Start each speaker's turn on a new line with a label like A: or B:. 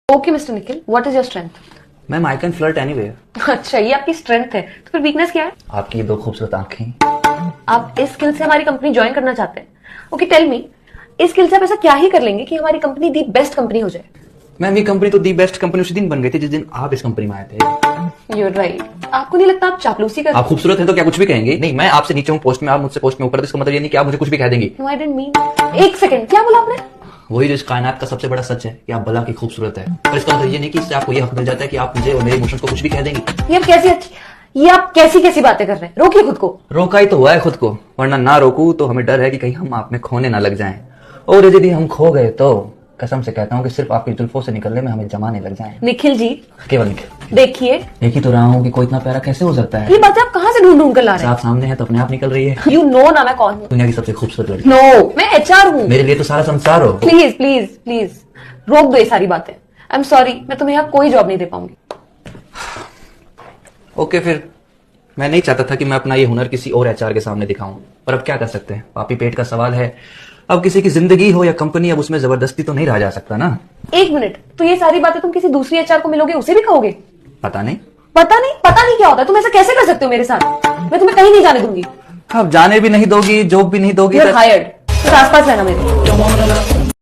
A: Okay mister Nikhil, what is your strength?
B: Ma'am I can flirt anywhere.
A: अच्छा, ये आपकी strength है, तो फिर वीकनेस क्या है?
B: आपकी ये दो खूबसूरत आंखें।
A: आप इस स्किल से हमारी कंपनी ज्वाइन करना चाहते हैं? ओके टेल मी, इस स्किल से आप ऐसा क्या ही कर लेंगे कि हमारी कंपनी दी बेस्ट कंपनी हो जाए?
B: मैम ये कंपनी तो दी बेस्ट कंपनी उसी दिन बन गई थी जिस दिन आप इस कंपनी में आए थे।
A: You're right. आपको नहीं लगता आप चापलूसी कर?
B: आप खूबसूरत हैं तो क्या कुछ भी कहेंगे? नहीं, मैं आपसे नीचे हूँ पोस्ट में, आप मुझसे पोस्ट में ऊपर, तो इसका मतलब ये नहीं कि आप मुझे कुछ भी कह देंगी।
A: No I didn't mean. एक सेकंड, क्या बोला आपने?
B: वही जो इस कायनात का सबसे बड़ा सच है कि आप भला की खूबसूरत है, पर इसका मतलब ये नहीं कि इससे आपको ये हक मिल जाता है कि आप मुझे और मेरे इमोशंस को कुछ भी कह देंगी।
A: ये आप कैसी कैसी बातें कर रहे हैं? रोकिए खुद को।
B: रोका ही तो हुआ है खुद को, वरना ना रोकू तो हमें डर है कि कहीं हम आप में खोने ना लग जाएं, और यदि हम खो गए तो कसम से कहता हूँ कि सिर्फ आपकी जुल्फों से निकलने में हमें जमाने लग जाएं।
A: निखिल जी
B: केवल निखिल।
A: देखिए,
B: देख ही तो रहा हूँ कि कोई इतना प्यारा कैसे हो सकता है।
A: ये बातें आप कहाँ से ढूंढ ढूंढ कर ला रहे हैं?
B: आप सामने है तो अपने आप निकल रही है।
A: यू नो ना मैं कौन हूँ?
B: दुनिया की सबसे खूबसूरत लड़की।
A: नो, मैं एचआर हूँ।
B: मेरे लिए तो सारा संसार हो।
A: प्लीज प्लीज प्लीज रोक दो ये सारी बातें। आई एम सॉरी, मैं तुम्हें यहाँ कोई जॉब नहीं दे पाऊंगी।
B: ओके, फिर मैं नहीं चाहता था कि मैं अपना ये हुनर किसी और एचआर के सामने दिखाऊं, पर अब क्या कर सकते हैं, पापी पेट का सवाल है। अब किसी की जिंदगी हो या कंपनी, अब उसमें जबरदस्ती तो नहीं रहा जा सकता ना।
A: एक मिनट, तो ये सारी बातें तुम किसी दूसरी एचआर को मिलोगे उसे भी कहोगे?
B: पता नहीं
A: पता नहीं क्या होता है? तुम ऐसा कैसे कर सकते हो मेरे साथ? मैं तुम्हें कहीं नहीं जाने दूंगी।
B: अब जाने भी नहीं दोगी, जॉब भी नहीं दोगी।
A: You're hired। तो आसपास रहना मेरे।